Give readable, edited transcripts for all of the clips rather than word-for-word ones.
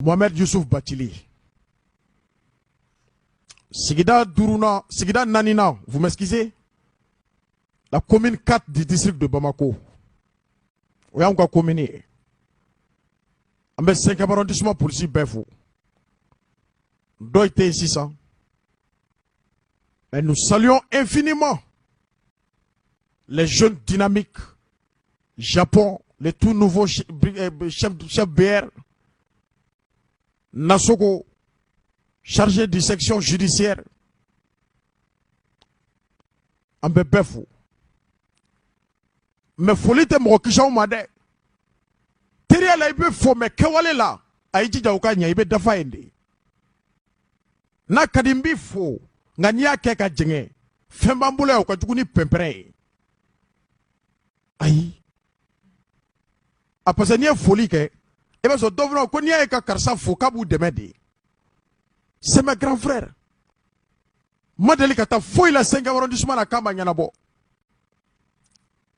Mohamed Youssouf Bathily. Sigida Duruna, Sigida Nanina, vous m'excusez? La commune 4 du district de Bamako. Où est-ce qu'on a communé? On a 5 arrondissements pour ici, Befou. Doit être 600. Mais nous saluons infiniment les jeunes dynamiques, Japon, les tout nouveaux chefs BR, Nassoko, chargé de section judiciaire, en Befou. Mais folie te mokisha made. Teria la ibe fo me kewale la. Aiji jauka nya ibe dafa ende. Na kadimbi fo ngania keka jenge. Fembambule au kajukuni pempere. Aïe. Apase niye folie ke. Ebe so dovno ko niye ka karsa fo kabu demede. C'est mes grands frères. Madeli kata fo ila 5 arrondissement na kamba nyanabo.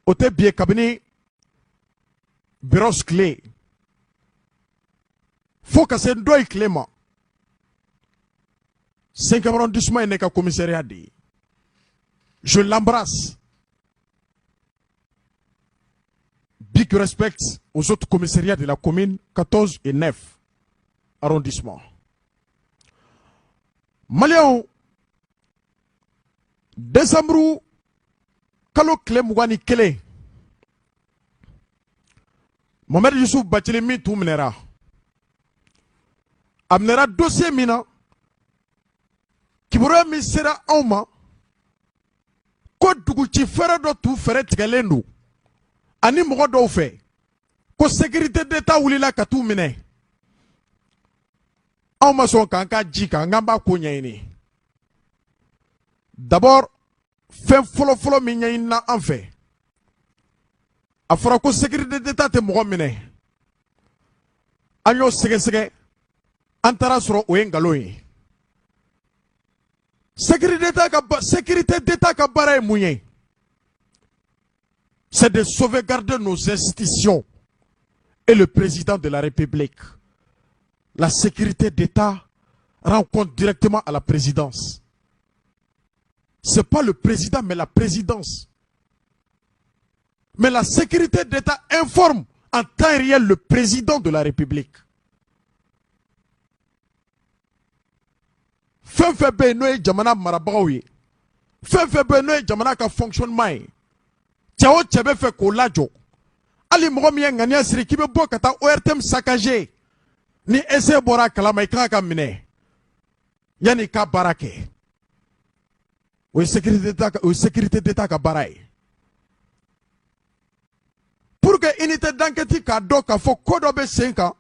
Ote biye kabini bureau clé. Faut que c'est deux clément. 5 arrondissement n'est qu'un commissariat. Je l'embrasse. Big respect aux autres commissariats de la commune 14 et 9 arrondissements. Malion décembre Kalo Kle Mougani Kele Mohamed Youssouf Bathily mi tout menera. Amnera dossier mina Kibura mi sera auma Ko dugu ci fere do tu fere tigalendu Ani mogo do fe Ko sécurité d'état wulila ka tu mine Auma son kanka jika ngamba ko nyaini. D'abord Fin folo mi ɲɛɲinina an fɛ a fɔra ko sécurité d'état tɛ mɔgɔ minɛ an y'o sɛgɛsɛgɛ an taara sɔrɔ o ye nkalon ye sécurité d'état ka baara ye mun ye c'est de sauvegarder nos institutions et le président de la République. La sécurité d'état rend compte directement à la présidence. Ce n'est pas le président, mais la présidence. Mais la sécurité d'État informe en temps réel le président de la République. Fenfebe noye jamana marabaoui. Fenfebe noye jamana ka fonctionnement. Tiao tchebe fe kolajo. Ali mromi ngania siri kibe bo kata ORTM saccagé. Ni ese bora kalama ikaka mine. Yani ka barake. Ou sécurité d'État ka baraye. Pour que unité d'enquête ka do ka fo kodobe 5 ans,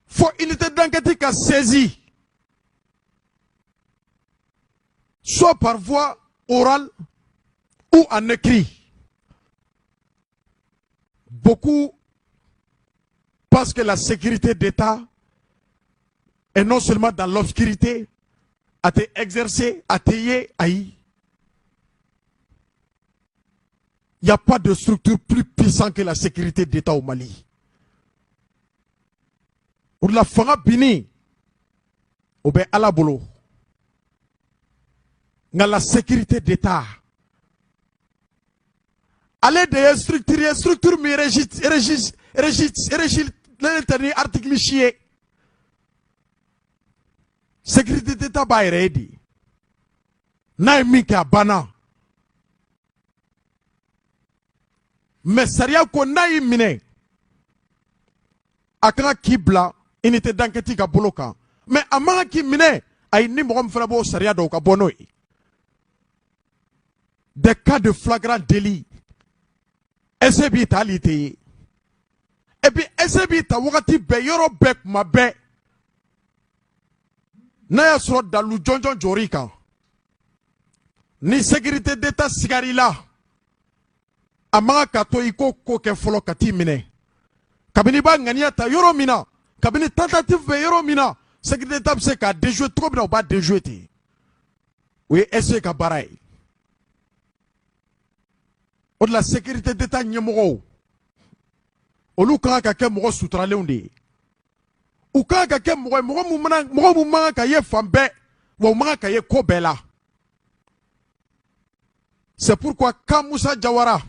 faut unité d'enquête ka saisi, soit par voie orale ou en écrit. Beaucoup pensent que la sécurité d'État est non seulement dans l'obscurité, a été exercé, a été aïe. Il n'y a pas de structure plus puissante que la sécurité d'État au Mali. Pour la fanga bini, obe alabolo. Dans la sécurité d'État. Allez de structure mi régis l'article chier. Sécurité d'État ba ready. Na mika bana. Mais saria ko na mine. Akana kibla unité d'enquête ka boloka. Mais amana ki mine ay ni mo mfra bo saria do ka bono. Des cas de flagrant délit. SB talité. Et puis SB ta wakati be yoro bek ma be. Naya soro dalu jonjon jorika. Ni sécurité d'état sigarila. Amanga kato iko koke folo kati mine. Kabini ba ngania ta yoro mina. Kabini tentative be yoro mina. Sécurité d'état se ka déjouer trop bien ou pas déjouer ti. Oui, esse ka baray. O de la sécurité d'état nyemoro. Olu kan ka ke mogo sutrale unde. u ka ka kɛ mɔgɔ mun man ka ye fan bɛɛ wa u man ka ye ko bɛɛ la. C'est pourquoi quand Moussa Diawara,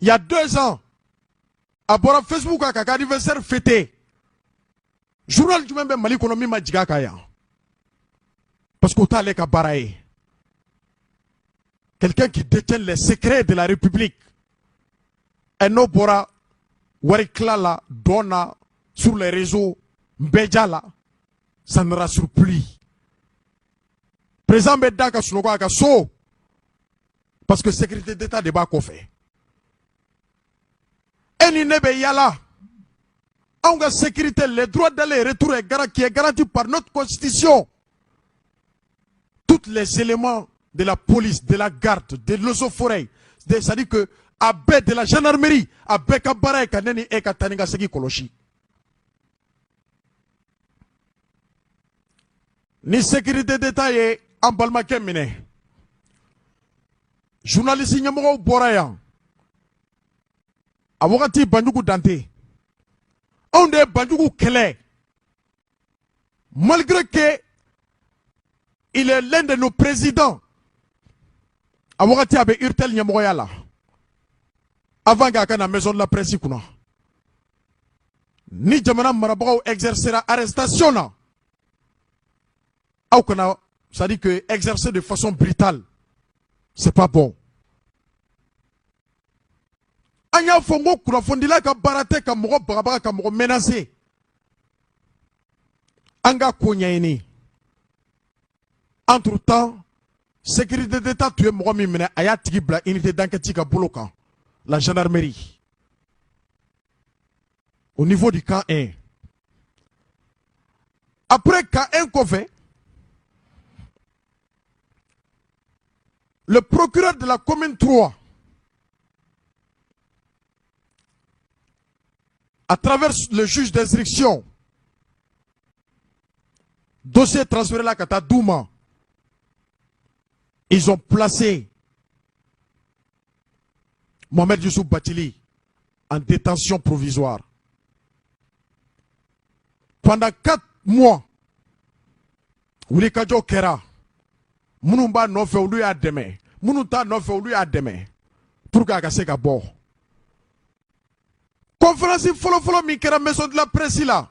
il y a 2 ans, à Bora Facebook a un anniversaire fêté, journal du même Mali Konomi ma jiga kaya. Parce qu'on t'a allé ka baraye. Quelqu'un qui détient les secrets de la République. Et non Bora, Warikla la, Dona, sur les réseaux, Mbedja la, ça ne rassure plus. Président Bedaka Sunogo Akaso, parce que sécurité d'État débat qu'on fait. Et ni nebe yala. On a sécurité, les droits d'aller et retour qui est garanti par notre constitution. Tous les éléments de la police, de la garde, de l'eaux-forêts, c'est-à-dire que à de la gendarmerie, à Bekabara et Kaneni et Kataninga Segi Koloshi. Ni sécurité d'État est en balmaké miné. Journaliste Nyamoro Boraya. Awakati Bandugu Dante. On est Bandugu Kele. Malgré que il est l'un de nos présidents. Awakati Abe Urtel Nyamoroyala. Avant qu'il y ait la maison de la presse. Ni Jamana Marabao exercera arrestation. Ça dit que exercer de façon brutale. C'est pas bon. Anya fongo kuna fondila ka barate ka mogo bagaba ka mogo menacé. Anga konyaini. Entre temps, sécurité d'État tué mogo mi mena aya tigi bla unité d'enquête ka boloka. La gendarmerie. Au niveau du camp 1. Après camp 1 qu'on fait, le procureur de la commune 3, à travers le juge d'instruction, dossier transféré à la Kata Douma, ils ont placé Mohamed Youssouf Batili en détention provisoire. Pendant 4 mois, Wuli Kadjo Kera, Munumba no fait lui à demain. Munuta no fait lui à demain. Pour qu'à se gabo. Conférence follow Mikera maison de la presse là.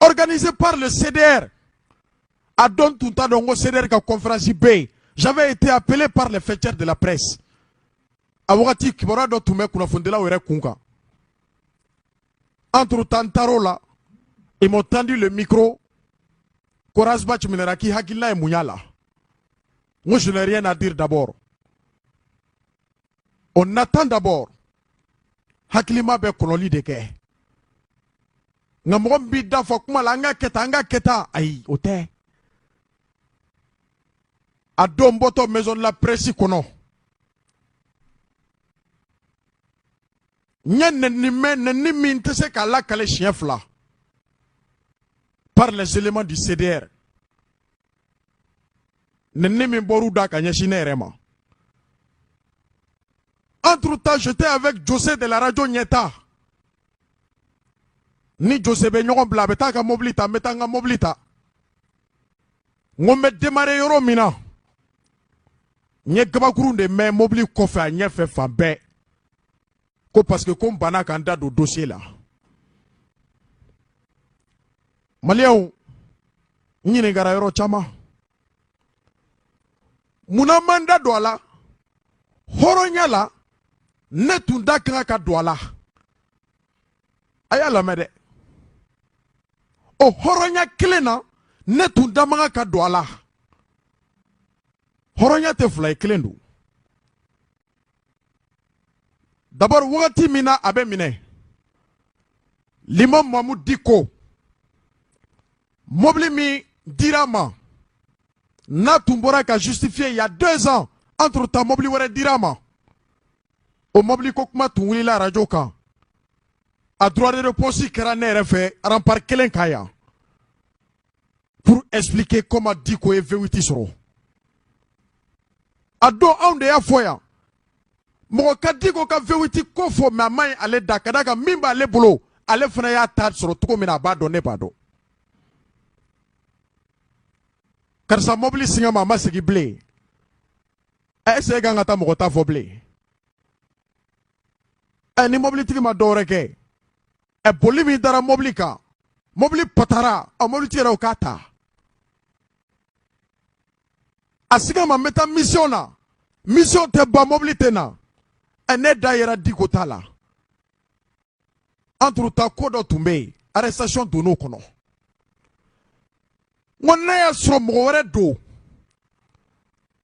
Organisée par le CDR. A don tout à dongo CDR ka conférence B. J'avais été appelé par les fêteurs de la presse. A wakati kibora do tume kuna fondela were kunka. Entre tantaro là, ils m'ont tendu le micro. Korazba Chimineraki Hakila et Mouyala. Moi, je n'ai rien à dire d'abord. On attend d'abord. Hakilima be kololi de ke. Ngamrom bida fokuma langa keta aïe ote. A domboto maison de la presse kono. Nyen ni mintese kala kale chien fla. Par les éléments du CDR. Entre-temps, j'étais avec José de la radio Nieta. Ni José Benyon Blabeta ka mobilita, metanga mobilita. On me démarré yoro mina. Nye gabakuru de me mobili kofe a nye fe fambe. Ko parce que comme bana kanda do dossier là. Maliaou, nyine gara yoro chama. Muna manda douala, horonya la, netunda kaka douala. Aya la mede. O horonya klena, netunda manga ka douala. Horonya te fly klendu. D'abord, wati mina abe mine. L'imam Mahmoud Diko. Mobli mi dirama. Na tumbora ka justifié il y a 2 ans. Entre temps, mobli were dirama. Au mobli kokma tunguli la radio kan. A droit de réponse kera ne refe rampar kelen kaya. Pour expliquer comment Diko est vewiti soro. A do aunde ya foya. Moko ka Diko ka vewiti kofo ma mai ale dakadaka mimba ale bolo. ale fana y'a ta sɔrɔ cogo min na a b'a dɔn ne b'a dɔn karisa mobili siŋɛ ma a ma segin bilen est-ce que e kan ka taa mɔgɔ ta fɔ bilen ni mobilitigi ma dɔwɛrɛ kɛ boli min dara mobili kan mobili patara mobilitigi yɛrɛ o k'a ta a siŋɛ ma n bɛ taa mission na mission tɛ ban mobili tɛ na ne da yɛrɛ diko t'a la entre ta ko dɔ tun bɛ yen arrestation donn'o kɔnɔ n ko n'a y'a sɔrɔ mɔgɔ wɛrɛ don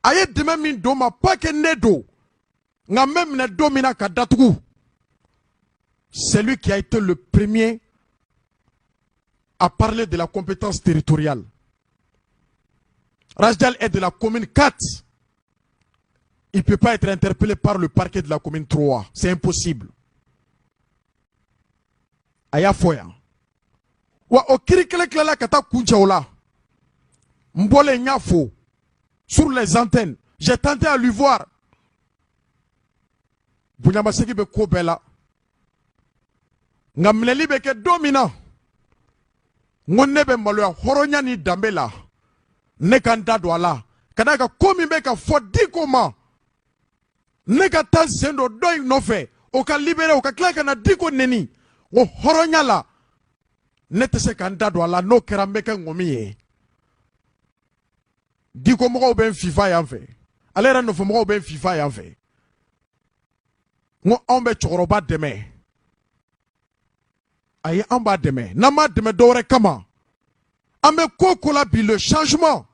a ye dɛmɛ min don ma pas que ne don nka n bɛ minɛ don min na ka datugu c'est lui qui a été le premier à parler de la compétence territoriale. Rajdal est de la commune 4. Il ne peut pas être interpellé par le parquet de la commune 3. C'est impossible. Aya foya. Wa o kirikele klela kata kunchaola. Mbole nyafo. Sur les antennes. J'ai tenté à lui voir. Bunyamaseki be ko bela. Ngamleli be ke domina. Ngonne be maloya horonya ni dambela. Ne kan da do ala. Kada ka komi be ka fodi koma. Ne ka ta zendo doy no fe. O ka libéré o ka kla kana diko neni. O horonya la. Ne te se kan da do ala no kera meka ngomi ye. Diko mo ben FIFA yan fe. Alera no fo mo ben FIFA yan fe. Ngo ombe choroba deme. Aye amba deme. Nama deme dore kama. Ame kokola bi le changement.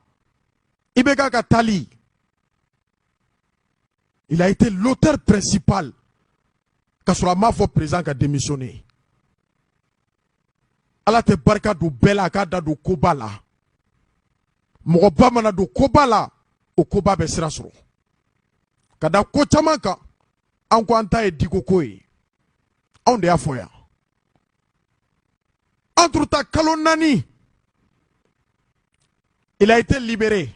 Ibeka Katali. Il a été l'auteur principal. Kasura Mafo président qui a démissionné. Allah te barka du bela kada du kobala. Mogoba mana du kobala. O koba be sirasro. Kada ko chamaka. Anko anta e diko koe. On de afoya. Entre ta kalonani. Il a été libéré.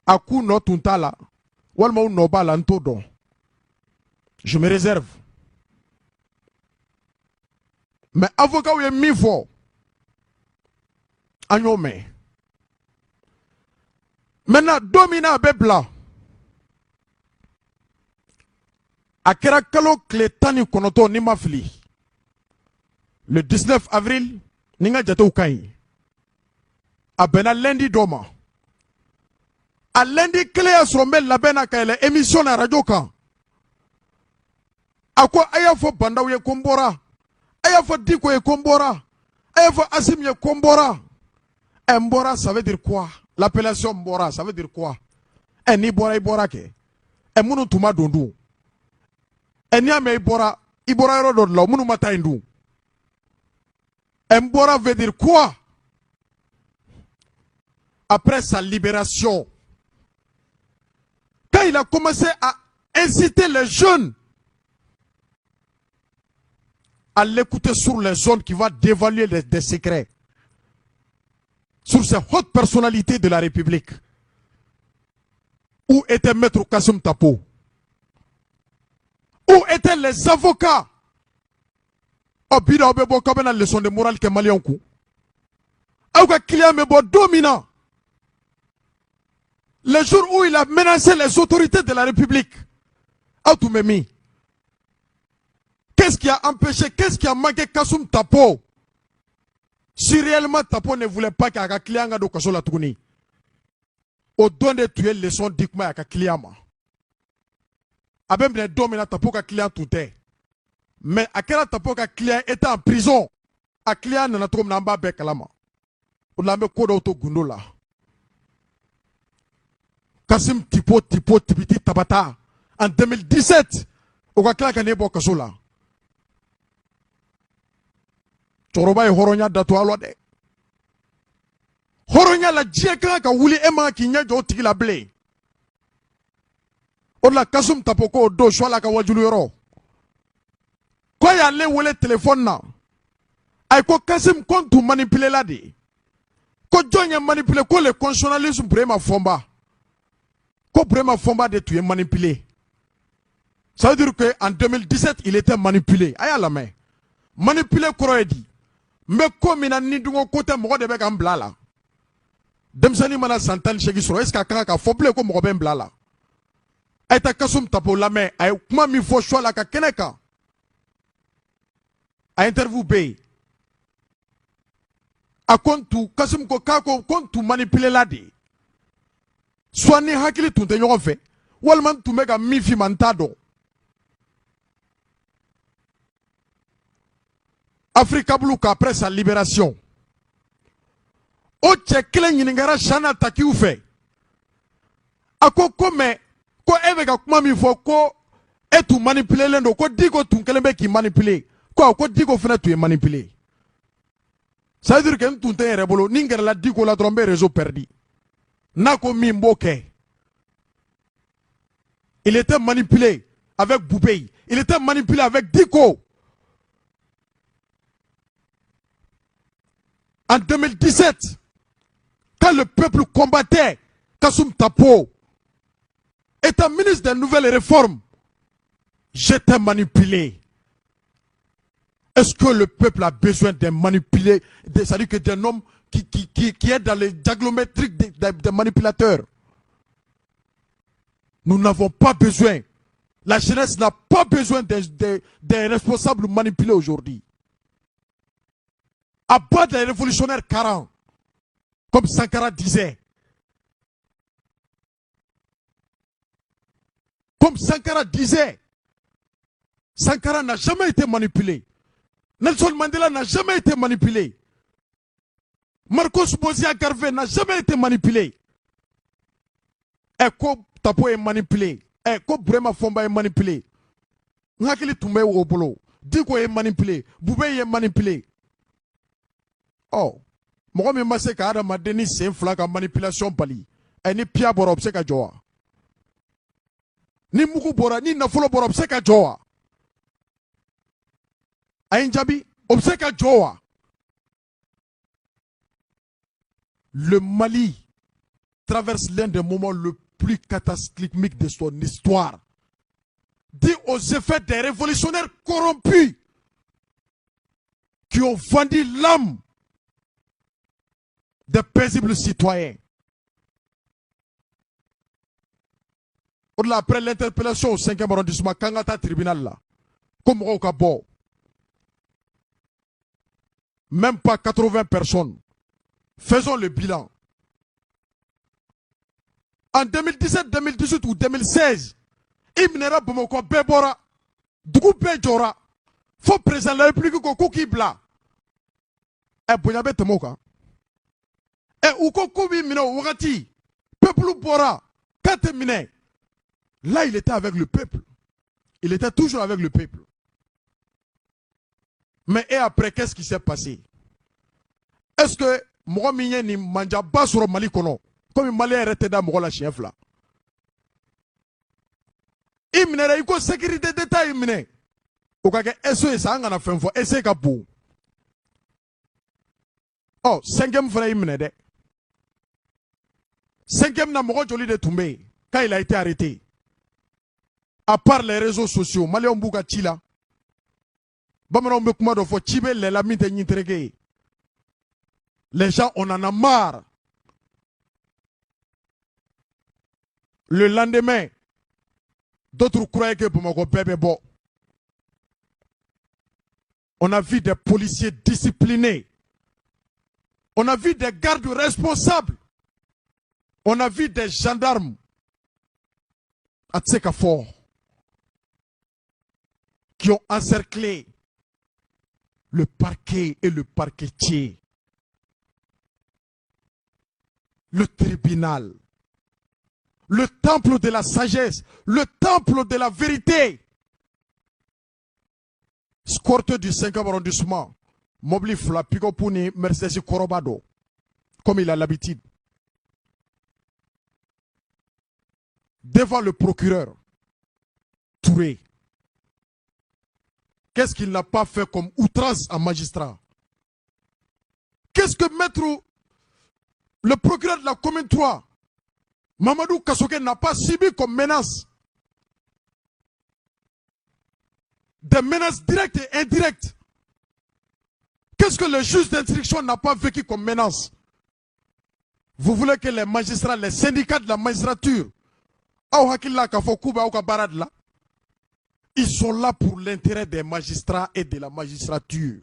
A coup no tuntala. Walma ou no bala ntodo. Je me réserve. Mais avocat ou mi fo. Anyome. Maintenant domina bebla. Akera kalo kletani konoto ni mafli. Le 19 avril, ninga jato kai. A bena lundi doma. A lundi clé a sommet la bena kaile émission na radio kan. A quoi aya fo bandaw ye kombora. Aya fo diko ye kombora. Aya fo asim ye kombora. Mbora ça veut dire quoi? L'appellation mbora ça veut dire quoi? Ni bora ibora ke. Munu tuma dondu. Ni ame ibora yoro do la munu mata indu. Mbora veut dire quoi? Après sa libération, quand il a commencé à inciter les jeunes à l'écouter sur les zones qui va dévaluer des secrets, sur ces hautes personnalités de la République, où était Maître Kassoum Tapo? Où étaient les avocats? Obida obebo comme la leçon de morale que Malien coup. Aouka client me bo dominant. Le jour où il a menacé les autorités de la République, qu'est-ce qui a empêché, qu'est-ce qui a manqué Kassoum Tapo? Si réellement Tapo ne voulait pas qu'il y ait un client de Kassoum la tourni, au don de tuer les sons d'Ikma à un client. Abem les domina Tapo qu'un client tout est. Mais à quel Tapo qu'un client était en prison, un client n'a pas namba bekalama. Ou l'a mis code auto gundola. Kassim Tipo Tipiti Tabata en 2017 au Kakla Kanebo Kasola. Choroba et Horonya Datoalode. Horonya la Djeka ka wuli Emma Kinya Joti la blé. On la Kasum Tapoko do Shwala Kawajuluro. Quand y a les wole téléphone na. Aiko Kassim compte to manipuler la di. Ko John manipuler ko le constitutionnalisme brema fomba. Ko brema fomba de tu es manipulé. Ça veut dire qu'en 2017, il était manipulé. Aïe à la main. Manipuler Kroedi. Mais comme il a ni d'un côté, moi de bec en blala. Demsani mana santan chegi soro. Est-ce qu'à kaka foble comme Robin blala? Aïta kasum tapo la main. Aïe kuma mi fo choix la ka keneka. A interview bay. A kontu kasum ko kako kontu manipuler la de. Soit ni hakili tunte nyogon fait. Walman tu mega mifi mantado. Afrika Bluka après sa libération. O tchekle nyingara chana taki ou fait. Ako kome ko eveka kuma mi fo ko e tu manipuler lendo ko digo tu kelembe ki manipuler. Ko digo fena tu es manipulé. Ça veut dire que tu t'es rebolo ningara la digo la trombe réseau perdu. Nako mimboke. Il était manipulé avec Boubei. Il était manipulé avec Diko. En 2017, quand le peuple combattait Kassoum Tapo, étant ministre des nouvelles réformes, j'étais manipulé. Est-ce que le peuple a besoin de manipuler, c'est-à-dire que d'un homme qui est dans les diaglométriques des manipulateurs? Nous n'avons pas besoin. La jeunesse n'a pas besoin des responsables manipulés aujourd'hui. À bas des révolutionnaires 40, comme Sankara disait. Comme Sankara disait, Sankara n'a jamais été manipulé. Nelson Mandela n'a jamais été manipulé. Marcos Bozia Garvey n'a jamais été manipulé. Et ko Tapo est manipulé. Et ko Brema Fomba est manipulé. Ngakili Toumé au boulot. Diko est manipulé. Boubé est manipulé. Oh. Moi, je sais que Adam a donné c'est une manipulation bali. Et ni Pia Borob se ka joa. Ni Muku Bora, ni Nafolo Borob se ka joa. Aïnjabi, obseka joa. Le Mali traverse l'un des moments le plus cataclysmiques de son histoire. Dit aux effets des révolutionnaires corrompus qui ont vendu l'âme des paisibles citoyens. Après l'interpellation au 5e arrondissement, Kangata tribunal là, comme au Cabo, même pas 80 personnes. Faisons le bilan. En 2017, 2018 ou 2016, Imnera Bomoko Bebora, Dougou Bejora, faut président de la République Kouki Bla. Et Boyabe Temoka. Et Uko Koubi Mino Wagati, peuple Bora, Katemine. Là, il était avec le peuple. Il était toujours avec le peuple. Mais et après, qu'est-ce qui s'est passé? Est-ce que moi, je ni manja bas sur Mali kono, comme Mali est resté dans mon chien fla. Imne il faut sécurité d'État imne. Au cas que SOS ça ngana fait fois essayer ka bou. Oh, 5e frère imne de. 5e na moko joli de Toumé quand il a été arrêté. À part les réseaux sociaux, Mali on bouka chila. Bamana on kuma do fo chibe les lami de nyintrege. Les gens, on en a marre. Le lendemain, d'autres croyaient que pour mon bébé bon. On a vu des policiers disciplinés. On a vu des gardes responsables. On a vu des gendarmes à Tsekafor qui ont encerclé le parquet et le parquetier. Le tribunal, le temple de la sagesse, le temple de la vérité. Scorte du 5e arrondissement, Mobli Fla Picopuni Mercedes Korobado, comme il a l'habitude. Devant le procureur, Touré. Qu'est-ce qu'il n'a pas fait comme outrance à magistrat? Qu'est-ce que maître le procureur de la commune 3, Mamadou Kassoke, n'a pas subi comme menace? Des menaces directes et indirectes. Qu'est-ce que le juge d'instruction n'a pas vécu comme menace? Vous voulez que les magistrats, les syndicats de la magistrature, ils sont là pour l'intérêt des magistrats et de la magistrature.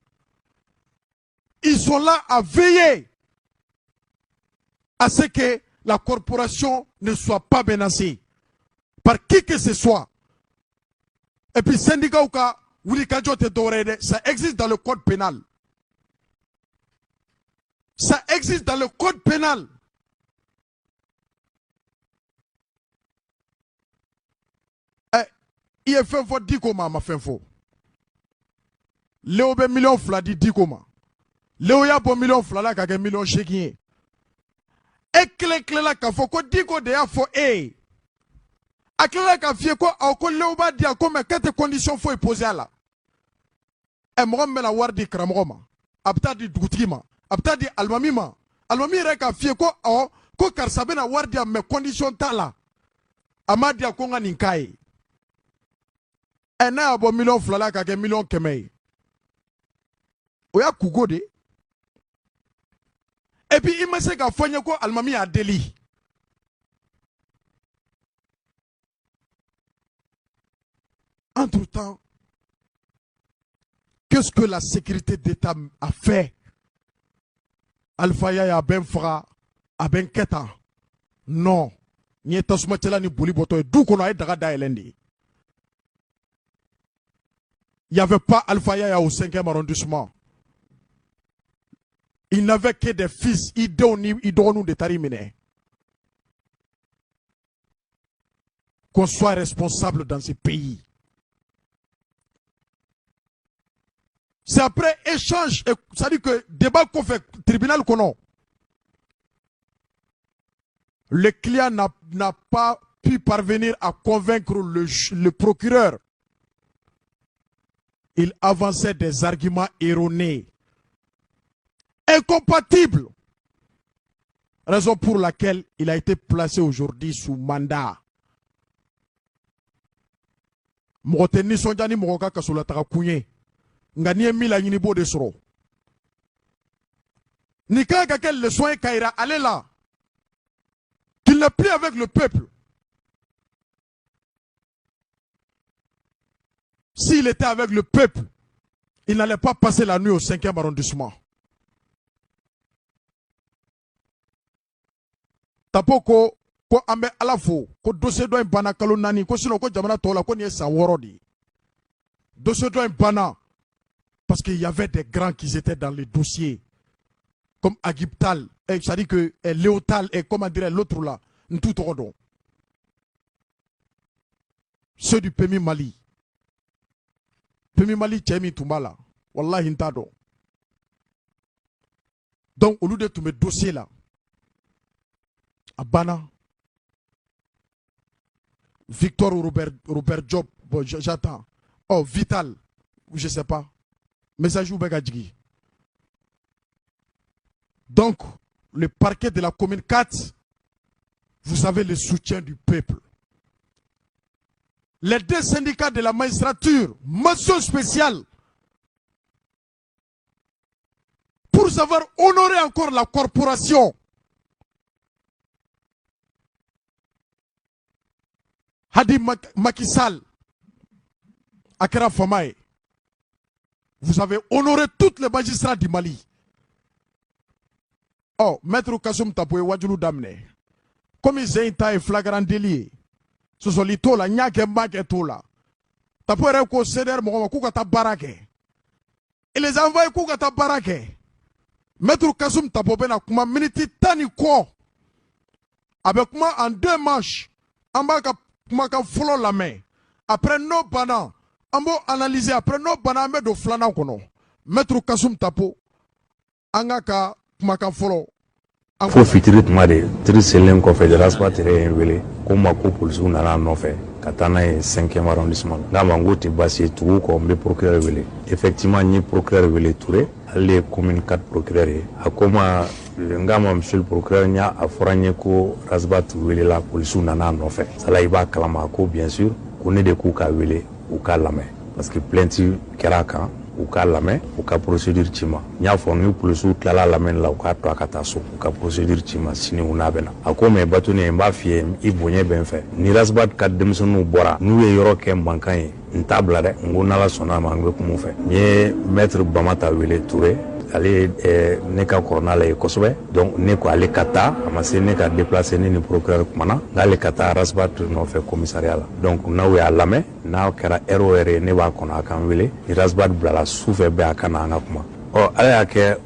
Ils sont là à veiller à ce que la corporation ne soit pas menacée par qui que ce soit. Et puis syndicat ça existe dans le code pénal. Ça existe dans le code pénal. Il est fait fort 10 comment ma fin faux. Léo be million fla di 10 comment. Léo ya bon million fla la ka million chekien. Et clé la ka fo ko 10 ko de ya fo e. A clé la ka fie ko a ko Léo ba dia ko mais quelles conditions faut poser là. E mo me la war di kramo ma. Abta di dugutigi ma. Abta di almami ma. Almami re ka fie ko o ko karsabe na war dia me condition ta là. Amadi a ko ngani kai. Un a bon million flala kake million kemei. Oya kugode. Et puis il m'a dit qu'à faire quoi almami a délit. Entre-temps, qu'est-ce que la sécurité d'État a fait? Alpha ya ben fra, a ben keta. Non. Ni etasuma tela ni boli boto d'où qu'on a daga da elendi. Il n'y avait pas Alpha Yaya au 5e arrondissement. Il n'avait que des fils idéaux de Tarimine. Qu'on soit responsable dans ce pays. C'est après échange, ça dit que débat qu'on fait, tribunal qu'on a. Le client n'a pas pu parvenir à convaincre le procureur. Il avançait des arguments erronés, incompatibles. Raison pour laquelle il a été placé aujourd'hui sous mandat. Mokoteni sonjani mokoka kasula takakunye. Nganie mila yinibo de soro. Nika kakel le soin kaira, allez là. Qu'il n'est plus avec le peuple. S'il était avec le peuple, il n'allait pas passer la nuit au 5e arrondissement. Tapoko, ko ambe alafo, ko dossier do bana kalonani, ko sino ko jamana tola ko ni sa worodi. Dossier do bana parce qu'il y avait des grands qui étaient dans les dossiers comme Agiptal, ça dit que Léotal et comment dirait l'autre là, tout ordon. Ceux du Pémi Mali. Pémi Mali Tchemi Tumbala. Wallahi Intado. Donc, au lieu de tous mes dossiers là, à Bana, Victor ou Robert Job, bon, j'attends. Oh, Vital, je ne sais pas. Message ou Begadjigi. Donc, le parquet de la commune 4, vous avez le soutien du peuple. Les deux syndicats de la magistrature, mention spéciale, pour savoir honorer encore la corporation. Hadi Macky Sall, Akera Famae, vous avez honoré tous les magistrats du Mali. Oh, Maître Kassoum Tapoué Wadjoulou Damne, comme ils ont été flagrant délit, ce sont les tola, nyake mbake tola. Tapoué Reko Seder Mouma Koukata Barake. Et les envoyés Koukata Barake. Maître Kassoum Tapoué na kuma minute tani ko. Avec moi en 2 manches, en bas ka follow la main. Après nos banan, on va analyser après nos banan de flana kono. Maître Kassoum Tapo, angaka kumaka follow. Fo fitiri tuma de tiri selen kɔfɛ Jarasba tere ye n wele ko n ma ko polisiw nana nɔfɛ ka taa n'a ye 5e arrondissement n'a ma n ko tɛ baasi ye tugu kɔ n bɛ procureur wele effectivement n ye procureur wele Touré ale ye commune 4 procureur ye a ko ma n k'a ma monsieur le procureur n y'a fɔra n ye ko Rasba welela polisiw nana nɔfɛ sala i b'a kalama ko bien sûr ko ne de k'u ka wele u k'a lamɛn parce que plainte kɛra a kan u k'a lamɛn u ka procédure ci ma n y'a fɔ ni polisiw tilala lamɛnni la u k'a to a ka taa so u ka procédure ci ma sini u n'a bɛna a ko mais Batoni n b'a f'i ye i bonya bɛ n fɛ ni Rasbat ka denmisɛnninw bɔra n'u ye yɔrɔ kɛ mankan ye n t'a bila dɛ n ko n'Ala sɔnna a ma n bɛ kuma u fɛ n ye maître Bamata wele Touré ale ye ne ka kɔrɔna la ye kosɛbɛ donc ne ko ale ka taa a ma se ne ka déplacer ne ni procureur kumana n'ale ka taa Rasbat nɔfɛ commissariat la donc n'aw y'a lamɛn n'a kɛra heure o heure ye ne b'a kɔnɔ a kan wele ni Rasbat bilala sufɛ bɛɛ a ka na an ka kuma ala y'a kɛ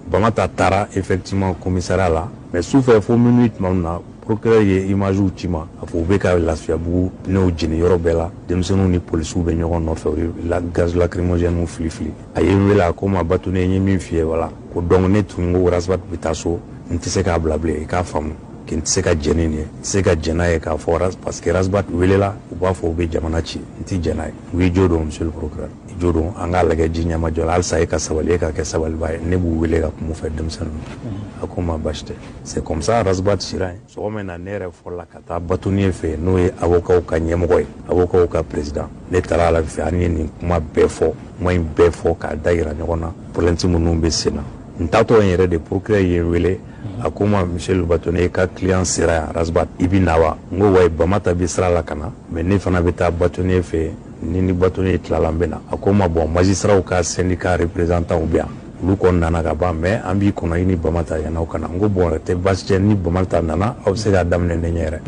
Bamata taara effectivement commissariat la mais sufɛ fo minuit tuma min na procureur ye imagew ci ma a fɔ u bɛ ka Lafiyabugu pnew jeni yɔrɔ bɛɛ la denmisɛnninw ni polisiw bɛ ɲɔgɔn nɔfɛ u ye gaz lacrymogène fili a ye n wele a ko ma Batoni n ye min f'i ye wala ko donc ne tun ko Rasbat bɛ taa so n tɛ se k'a bila bilen i k'a faamu k'i tɛ se ka jɛn ni nin ye n tɛ se ka jɛn n'a ye k'a fɔ parce que Rasbat welela u b'a fɔ u bɛ jamana ci n tɛ jɛn n'a ye n ko i jo don monsieur le procureur i jo don an k'a lajɛ ji ɲɛmajɔ la halisa e ka sabali e ka kɛ sabaliba ye ne b'u wele ka kuma fɛ denmisɛnninw a ko ma basi tɛ c'est comme ça Rasbat sira yen sɔgɔma in na ne yɛrɛ fɔlɔla ka taa Batoni fɛ n'o ye avocat ka ɲɛmɔgɔ ye avocat ka président ne taara ala fɛ an ye nin kuma bɛɛ fɔ kuma in bɛɛ fɔ k'a da yira ɲɔgɔn na plainte minnu bɛ sen na n taatɔ n yɛrɛ de procureur ye n wele a ko ma monsieur le Batoni ka client sera yan Rasbat i bɛ na wa n ko wa Bamata bɛ sira la ka na mais ne fana bɛ taa Batoni fɛ ni Batoni tilala n bɛ na a ko ma bon magistraw ka syndicat représentant bɛ yan olu kɔni nana ka ban mais an b'i kɔnɔ i ni Bamata yan'aw ka na n ko bon tɛ baasi tɛ ni Bamata nana aw bɛ se k'a daminɛ ne ɲɛ yɛrɛ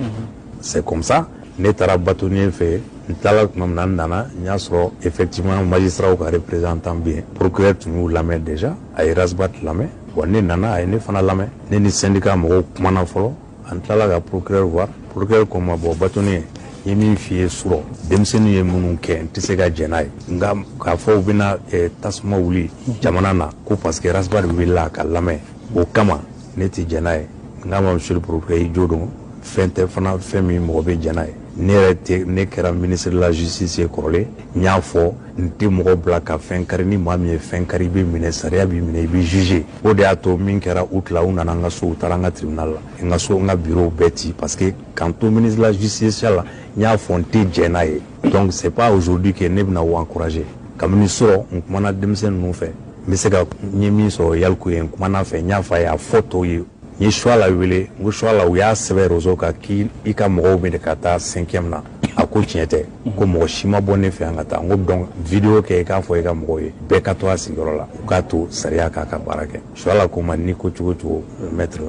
c'est comme ça ne taara Batoni fɛ n tilala tuma min na n nana n y'a sɔrɔ effectivement magistraw ka représentant bɛ yen procureur tun y'u lamɛn déjà a ye Rasbat lamɛn wa ne nana a ye ne fana lamɛn ne ni syndicat mɔgɔw kumana fɔlɔ an tilala ka procureur voir procureur ko ma bon Batoni n ye min f'i ye surɔ denmisɛnninw ye minnu kɛ n tɛ se ka jɛn n'a ye nka k'a fɔ u bɛna tasuma wuli jamana na ko parce que Rasbat wulila ka lamɛn o kama ne tɛ jɛn n'a ye n k'a ma monsieur le procureur i jo don fɛn tɛ fana fɛn min mɔgɔ bɛ jɛn n'a ye ne yɛrɛ tɛ ne kɛra ministre de la justice ye kɔrɔlen n y'a fɔ n tɛ mɔgɔ bila ka fɛn kari ni maa min ye fɛn kari i bɛ minɛ sariya b'i minɛ i bɛ juger o de y'a to min kɛra u tila u nana an ka so u taara an ka tribunal la n ka so n ka bureau bɛɛ ci parce que k'an to ministre de la justice la n y'a fɔ n tɛ jɛn n'a ye donc c'est pas aujourd'hui que ne bɛna o encourager kabini sɔrɔ n kumana denmisɛnnin ninnu fɛ n bɛ se ka n ye min sɔrɔ yaliku ye n kumana fɛ n y'a fɔ a ye a fɔ tɔw ye n ye choix la wele n ko choix la u y'a sɛbɛn réseau kan k'i ka mɔgɔw minɛ ka taa 5e na a ko tiɲɛ tɛ ko mɔgɔ si ma bɔ ne fɛ yan ka taa n ko donc vidéo kɛ i k'a fɔ i ka mɔgɔw ye bɛɛ ka to a sigiyɔrɔ la u k'a to sariya k'a ka baara kɛ choix la ko ma ni ko cogo cogo maître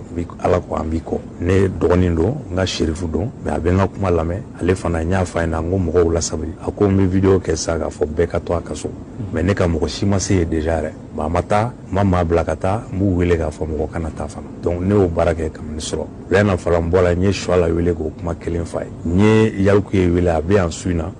ala ko an b'i kɔ ne dɔgɔnin don n ka sherifu don mais a bɛ n ka kuma lamɛn ale fana n y'a fɔ a ɲɛna n ko mɔgɔw lasabali a ko n bɛ vidéo kɛ sa k'a fɔ bɛɛ ka to a ka so mais ne ka mɔgɔ si ma se yen déjà yɛrɛ a ma taa n ma maa bila ka taa n b'u wele k'a fɔ mɔgɔ kana taa fana donc ne y'o baara kɛ kabini sɔrɔ yan'a fɔra n bɔra n ye choix la wele k'o kuma kelen f'a ye n ye yaliku ye wele a bɛ yan su in na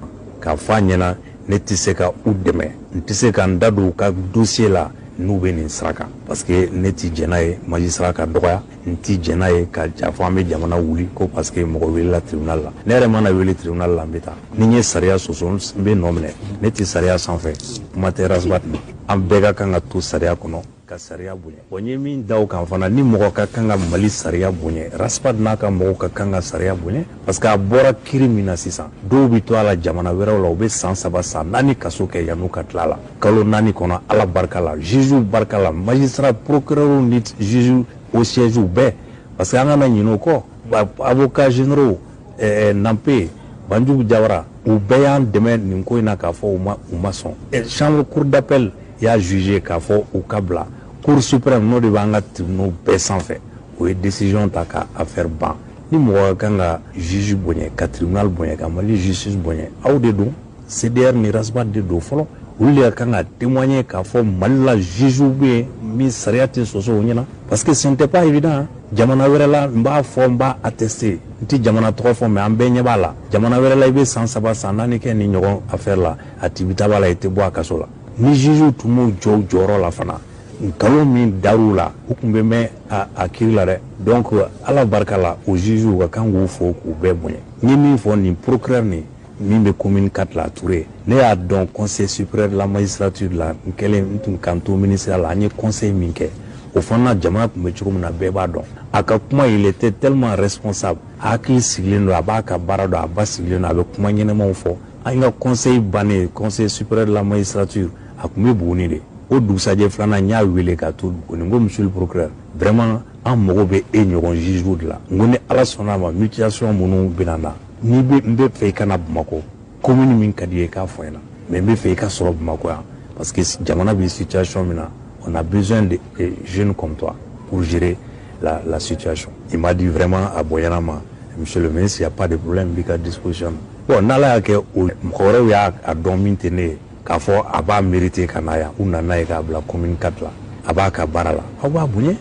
k'a fɔ a ɲɛna ne tɛ se ka u dɛmɛ n tɛ se ka n da don u ka dossier la n'u bɛ nin sira kan parce que ne tɛ jɛn n'a ye magistrat ka dɔgɔya n tɛ jɛn n'a ye ka fɔ an bɛ jamana wuli ko parce que mɔgɔ welela tribunal la ne yɛrɛ mana wele tribunal la n bɛ taa ni n ye sariya sɔsɔ n bɛ nɔ minɛ ne tɛ sariya sanfɛ kuma tɛ Rasbat ma an bɛɛ ka kan ka to sariya kɔnɔ ka sariya bonya bon n ye min da o kan fana ni mɔgɔ ka kan ka Mali sariya bonya Rasbat n'a ka mɔgɔw ka kan ka sariya bonya parce que a bɔra kiiri min na sisan dɔw bɛ to a la jamana wɛrɛw la u bɛ san 3 san 4 kaso kɛ yan'u ka tila la kalo 4 kɔnɔ ala barika la juge barika la magistrat procureur ni juge au siège bɛɛ parce que an kana ɲinɛ o kɔ avocat généraux Nampe Banjugu Jawara u bɛɛ y'an dɛmɛ nin ko in na k'a fɔ u ma sɔn chambre cour d'appel y'a jugé k'a fɔ u ka bila cour suprême n'o de b'an ka tribunaux bɛɛ sanfɛ o ye décision ta ka affaire ban ni mɔgɔ ka kan ka juge bonya ka tribunal bonya ka Mali justice bonya aw de don CDR ni Rasbat de don fɔlɔ olu de ka kan ka témoigner k'a fɔ Mali la juge bɛ yen min sariya tɛ sɔsɔ o ɲɛna parce que ce n'était pas évident jamana wɛrɛ la n b'a fɔ n b'a attester n tɛ jamana tɔgɔ fɔ mais an bɛɛ ɲɛ b'a la jamana wɛrɛ la i bɛ san 3 san 4 kɛ ni ɲɔgɔn affaire la a tibita b'a la i tɛ bɔ a kaso la ni juge tun m'u jɔ u jɔyɔrɔ la fana nkalon min dar'u la u tun bɛ mɛn a kiiri la dɛ donc ala barika la o juge u ka kan k'u fo k'u bɛɛ bonya n ye min fɔ nin procureur nin min bɛ commune 4 la Touré ne y'a dɔn conseil supérieur de la magistrature la n kɛlen n tun kan to ministère la an ye conseil min kɛ o fana jamana tun bɛ cogo min na bɛɛ b'a dɔn a ka kuma il était tellement responsable a hakili sigilen don a b'a ka baara dɔn a ba sigilen don a bɛ kuma ɲɛnɛmaw fɔ an ka conseil bannen conseil supérieur de la magistrature a tun bɛ Buguni de o dugusajɛ filanan n y'a wele k'a to Buguni n ko monsieur le procureur vraiment an mago bɛ e ɲɔgɔn juge de la n ko ni Ala sɔnna ma mutilation minnu bɛna na n'i bɛ n bɛ fɛ i ka na Bamakɔ commune min ka di ye i k'a fɔ n ɲɛna mais n bɛ fɛ i ka sɔrɔ Bamakɔ yan parce que jamana bɛ situation min na on a besoin de jeunes comme toi pour gérer la situation. Il m'a dit vraiment à Boyanama, monsieur le ministre, il n'y a pas de problème, il y a disposition. Bon, nala ke o mkore ya adon mintene k'a fɔ a b'a mérité ka na yan u nana ye k'a bila commune 4 la a b'a ka baara la aw b'a bonya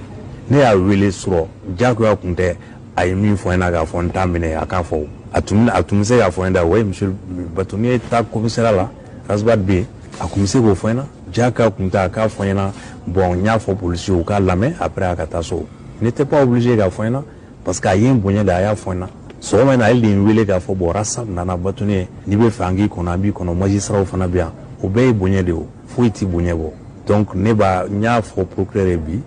ne y'a wele sɔrɔ jagoya kun tɛ a ye min fɔ n ɲɛna k'a fɔ n t'a minɛ a k'a fɔ a tun bɛ se k'a fɔ n ɲɛna oui monsieur Bato n'i ye taa commissariat la Rasbat bɛ yen a tun bɛ se k'o fɔ n ɲɛna jagoya kun tɛ a k'a fɔ n ɲɛna bon n y'a fɔ policiers u k'a lamɛn après a ka taa so n'était pas obligé k'a fɔ n ɲɛna parce que a ye n bonya de a y'a fɔ n ɲɛna sɔgɔma in na ale de ye n wele k'a fɔ bon Rasbat nana Bato n'i bɛ fɛ an k'i kɔnɔ an b'i kɔnɔ magistrats fana bɛ yan o bɛɛ ye bonya de o foyi tɛ bonya bɔ donc ne b'a n y'a fɔ procureur ye bi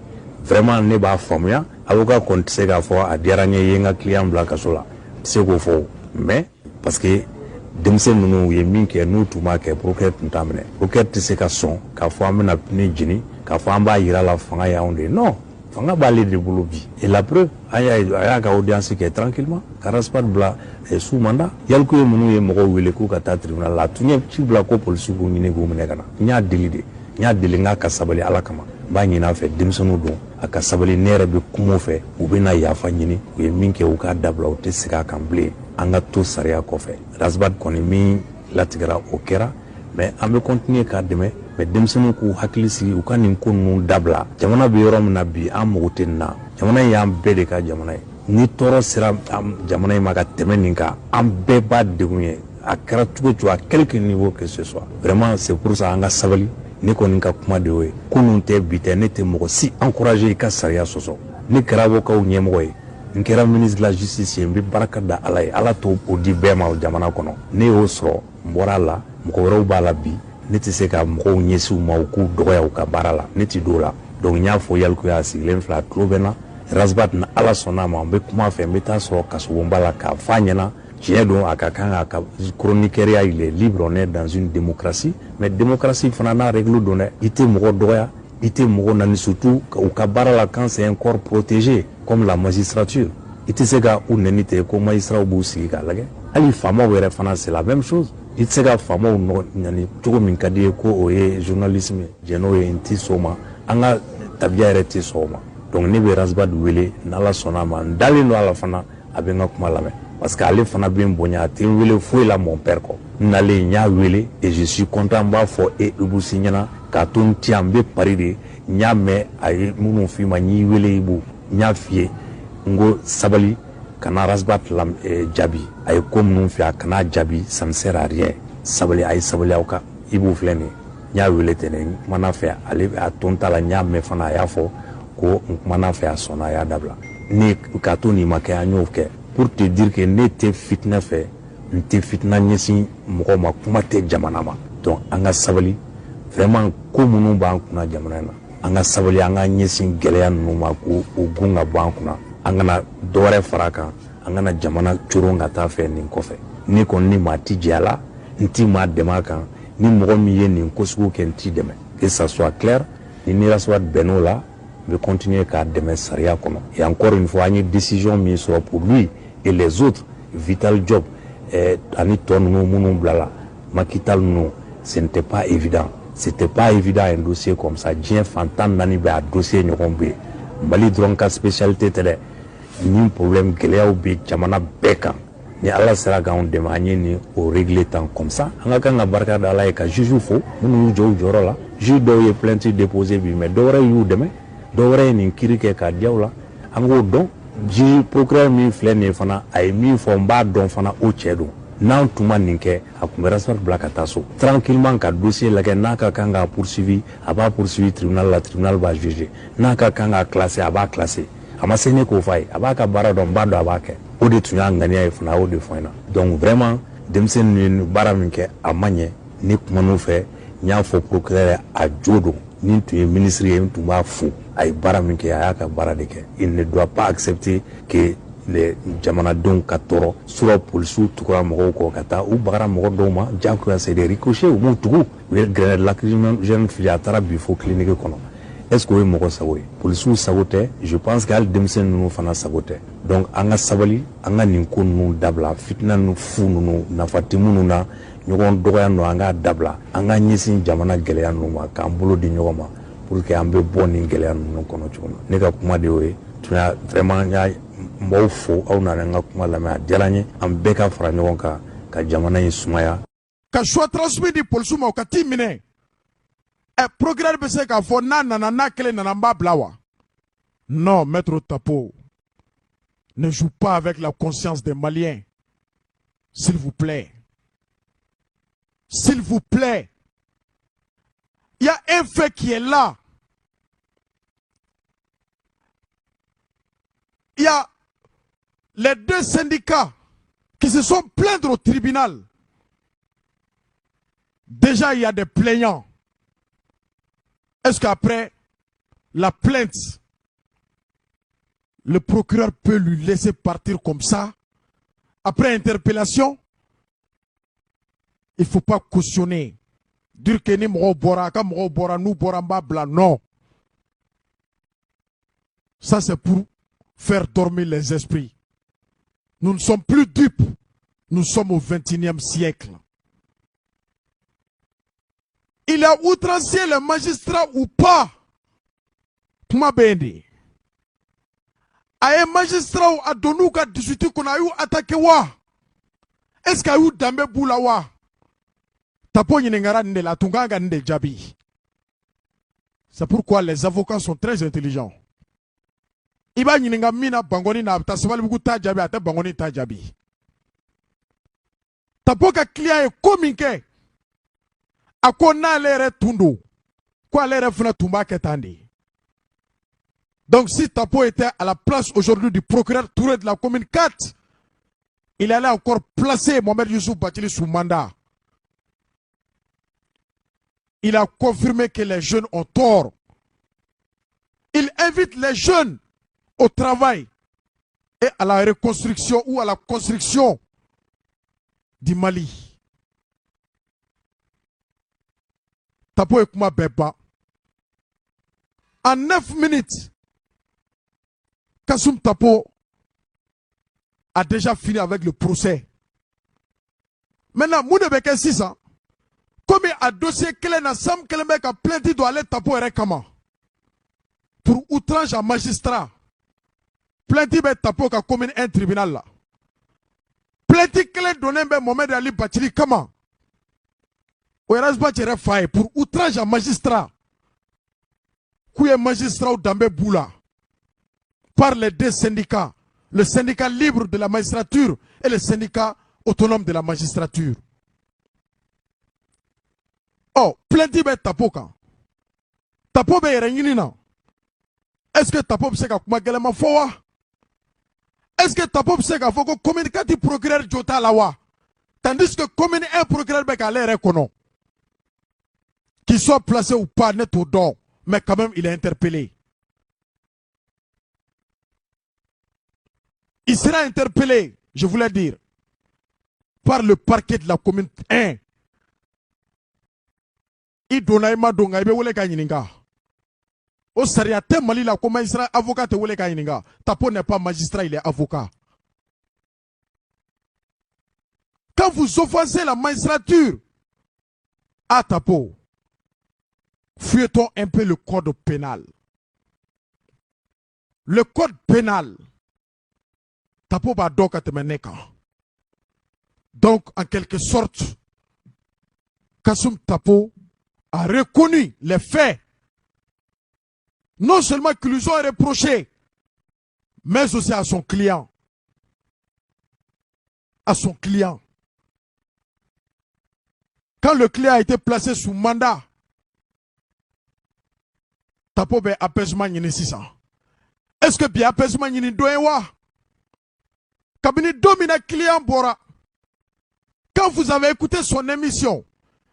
vraiment ne b'a faamuya avocat kɔni tɛ se k'a fɔ a diyara n ye i ye n ka client bila kaso la tɛ se k'o fɔ mais parce que denmisɛn ninnu u ye min kɛ n'u tun b'a kɛ procureur tun t'a minɛ procureur tɛ se ka sɔn k'a fɔ an bɛna ne jeni k'a fɔ an b'a yira la fanga y'anw de ye non fanga b'ale de bolo bi et la preuve a y'a ka audience kɛ tranquillement ka Raspat bila sous mandat yaliku ye minnu ye mɔgɔw wele k'u ka taa tribunal la a tun ye ci bila ko polisi k'u ɲini k'u minɛ ka na n y'a deli de n y'a deli n k'a ka sabali Ala kama n b'a ɲini a fɛ denmisɛnninw don a ka sabali ne yɛrɛ bɛ kuma u fɛ u bɛna yafa ɲini u ye min kɛ u k'a dabila u tɛ segin a kan bilen an ka to sariya kɔfɛ Raspat kɔni min latigɛra o kɛra mais an bɛ continuer k'a dɛmɛ mais denmisɛnninw k'u hakili sigi u ka nin ko ninnu dabila jamana bɛ yɔrɔ min na bi an mago tɛ nin na jamana in y'an bɛɛ de ka jamana ye ni tɔɔrɔ sera jamana in ma ka tɛmɛ nin kan an bɛɛ b'a degun ye a kɛra cogo cogo à quelque niveau que ce soit vraiment c'est pour ça an ka sabali ne kɔni ka kuma de y'o ye kunun tɛ bi tɛ ne tɛ mɔgɔ si encourager i ka sariya sɔsɔ ne kɛra avocat ɲɛmɔgɔ ye n kɛra ministre de la justice ye n bɛ barika da Ala ye Ala t'o di bɛɛ ma o jamana kɔnɔ ne y'o sɔrɔ n bɔra a la mɔgɔ wɛrɛw b'a la bi ne tɛ se ka mɔgɔw ɲɛsin u ma u k'u dɔgɔya u ka baara la ne tɛ don o la donc n y'a fɔ Yaliku y'a sigilen filɛ a tulo bɛ n na Raspat na Ala sɔnna ma n bɛ kuma a fɛ n bɛ taa sɔrɔ kasobonba la k'a f'a ɲɛna tiɲɛ don a ka kan ka chroniqueur ya il est libre on est dans une démocratie mais démocratie fana n'a règle don dɛ i tɛ mɔgɔ dɔgɔya i tɛ mɔgɔ nani surtout u ka baara la quand c'est un corps protégé comme la magistrature i tɛ se ka u nɛni ten ko magistrats b'u sigi k'a lajɛ hali faamaw yɛrɛ fana c'est la même chose i tɛ se ka faamaw ɲani cogo min ka di ye ko o ye journalisme jɛn'o ye n tɛ sɔn o ma an ka tabiya yɛrɛ tɛ sɔn o ma donc ne bɛ Raspat wele n'Ala sɔnna ma n dalen don a la fana a bɛ n ka kuma lamɛn parce que ale fana bɛ n bonya a tɛ n wele foyi la mon père kɔ n nalen n y'a wele et je suis content n b'a fɔ Ibusi ɲɛna k'a to n ti yan n bɛ Paris de n y'a mɛn a ye minnu f'i ma n y'i wele Ibu n y'a f'i ye n ko sabali kana Raspat jaabi a ye ko minnu f'i ye a kana jaabi ça ne sert à rien sabali a ye sabali aw kan Ibu filɛ nin ye n y'a wele ten de n kumana fɛ ale a to n ta la n y'a mɛn fana a y'a fɔ ko n kumana fɛ a sɔnna a y'a dabila ne k'a to nin ma kɛ an y'o kɛ pour te dire que ne tɛ fitinɛ fɛ n tɛ fitina ɲɛsin mɔgɔ ma kuma tɛ jamana ma donc an ka sabali vraiment ko minnu b'an kunna jamana in na an ka sabali an ka ɲɛsin gɛlɛya ninnu ma k'u gun ka bɔ an kunna an kana dɔwɛrɛ fara a kan an kana jamana coron ka taa fɛ nin kɔfɛ ne kɔni ni maa tɛ jɛ a la n tɛ maa dɛmɛ a kan ni mɔgɔ min ye nin ko sugu kɛ n t'i dɛmɛ que ça soit clair ni Raspat bɛnn'o la n bɛ continuer k'a dɛmɛ sariya kɔnɔ et encore une fois an ye décision min sɔrɔ pour lui et les autres Vital Job ani tɔ ninnu minnu bilala Makital ninnu ce n'était pas évident c'était pas évident un dossier comme ça diɲɛ fan tan naani bɛ a dossier ɲɔgɔn bɛ yen Mali dɔrɔn ka spécialité tɛ dɛ ni problème gɛlɛyaw bɛ jamana bɛɛ kan ni Ala sera k'anw dɛmɛ an ye nin o régler tan comme ça an ka kan ka barika da Ala ye ka juge fo minnu y'u jɔ u jɔyɔrɔ la juge dɔw ye plainte déposé bi mais dɔwɛrɛ y'u dɛmɛ dɔwɛrɛ ye nin kiiri kɛ k'a diya u la an k'o dɔn ji procureur min filɛ nin ye fana a ye min fɔ n b'a dɔn fana o cɛ don n'an tun ma nin kɛ a tun bɛ Raspat bila ka taa so tranquillement ka dossier lajɛ n'a ka kan k'a poursuivi a b'a poursuivi tribunal la tribunal b'a juger n'a ka kan k'a classer a b'a classer a ma se ne k'o f'a ye a b'a ka baara dɔn n b'a dɔn a b'a kɛ o de tun y'a ŋaniya ye fana a y'o de fɔ n ɲɛna donc vraiment denmisɛnnin ye baara min kɛ a ma ɲɛ ne kuman'u fɛ n y'a fɔ procureur a jo don ni tun ye ministre ye n tun b'a fo a ye baara min kɛ a y'a ka baara de kɛ il ne doit pas accepter que les jamanadenw ka tɔɔrɔ sura polisiw tugura mɔgɔw kɔ ka taa u bagara mɔgɔ dɔw ma jagoya c'est des ricochets u b'u tugu u ye grenade lacrymogène fili a taara bi fo clinique kɔnɔ est-ce que o ye mɔgɔ sago ye polisiw sago tɛ je pense que hali denmisɛnnin ninnu fana sago tɛ donc an ka sabali an ka nin ko ninnu dabila fitina ninnu fu ninnu nafa tɛ minnu na ɲɔgɔn dɔgɔya ninnu an k'a dabila an ka ɲɛsin jamana gɛlɛya ninnu ma k'an bolo di ɲɔgɔn ma pour que an bɛ bɔ nin gɛlɛya ninnu kɔnɔ cogo min ne ka kuma de y'o ye vraiment n y'a mɔgɔw fo aw nana n ka kuma lamɛn a diyara n ye an bɛɛ ka fara ɲɔgɔn kan ka jamana in sumaya ka choix transmis di polisiw ma o ka t'i minɛ procureur bɛ se k'a fɔ n'a nana n'a kelen nana n b'a bila wa non maître Tapo ne joue pas avec la conscience des Maliens s'il vous plaît s'il vous plaît il y a un fait qui est là il y a les deux syndicats qui se sont plaints au tribunal. Déjà, il y a des plaignants. Est-ce qu'après la plainte, le procureur peut lui laisser partir comme ça? Après interpellation, il ne faut pas cautionner. Dire que ni moro bora, ka moro bora, nous bora bla, non. Ça, c'est pour faire dormir les esprits. Nous ne sommes plus dupes. Nous sommes au XXIe siècle. Il a outrancié les magistrats ou pas? Kuma bendi. Aye magistrat ou adonou ka 18 qu'on a eu attaqué wa? Est-ce qu'il y a eu dambe boula wa? Tapo yinengara nde la tunganga nde jabi. C'est pourquoi les avocats sont très intelligents. Iba yinenga mina bangoni na tasabali buku ta jabi ate bangoni ta jabi. Tapo ka client e kominke. Ako na lere tundu. Kwa lere funa tumba ketandi. Donc si Tapo était à la place aujourd'hui du procureur Touré de la commune 4, il allait encore placer Mohamed Youssouf Bathily sous mandat. Il a confirmé que les jeunes ont tort. Il invite les jeunes au travail et à la reconstruction ou à la construction du Mali. Tapo Ekuma Beba. En 9 minutes, Kassoum Tapo a déjà fini avec le procès. Maintenant, Moudebeke 6 ans, comme il a dossier clé dans Sam Kelembe a plainte doit aller Tapo et comment pour outrage à magistrat. Plainte be Tapo ka commune un tribunal là. Plainte clé donné be Mohamed Ali Bathily comment? Ouerasba tiré faille pour outrage à magistrat. Qui est magistrat ou Dambé Boula par les deux syndicats, le syndicat libre de la magistrature et le syndicat autonome de la magistrature. Oh, plainte be Tapo ka. Tapo be renginina. Est-ce que Tapo se ka kuma gelema fowa? Est-ce que Tapo se ka foko communicati procureur Jota lawa? Tandis que commune un procureur be ka l'air kono. Qu'il soit placé ou pas net au don, mais quand même il est interpellé. Il sera interpellé, je voulais dire, par le parquet de la commune 1. Il donaïma donga ibe wole ka yininga. Au sariate Mali la comment il sera avocat te wole ka yininga. Tapo n'est pas magistrat, il est avocat. Quand vous offensez la magistrature, à Tapo, fouille-t-on un peu le code pénal. Le code pénal, Tapo ba doka te meneka. Donc, en quelque sorte, Kassoum Tapo a reconnu les faits. Non seulement qu'ils lui ont reproché, mais aussi à son client. À son client. Quand le client a été placé sous mandat, Tapo be apaisement yini sisa. Est-ce que bien apaisement yini doewa? Kabini domina client bora. Quand vous avez écouté son émission,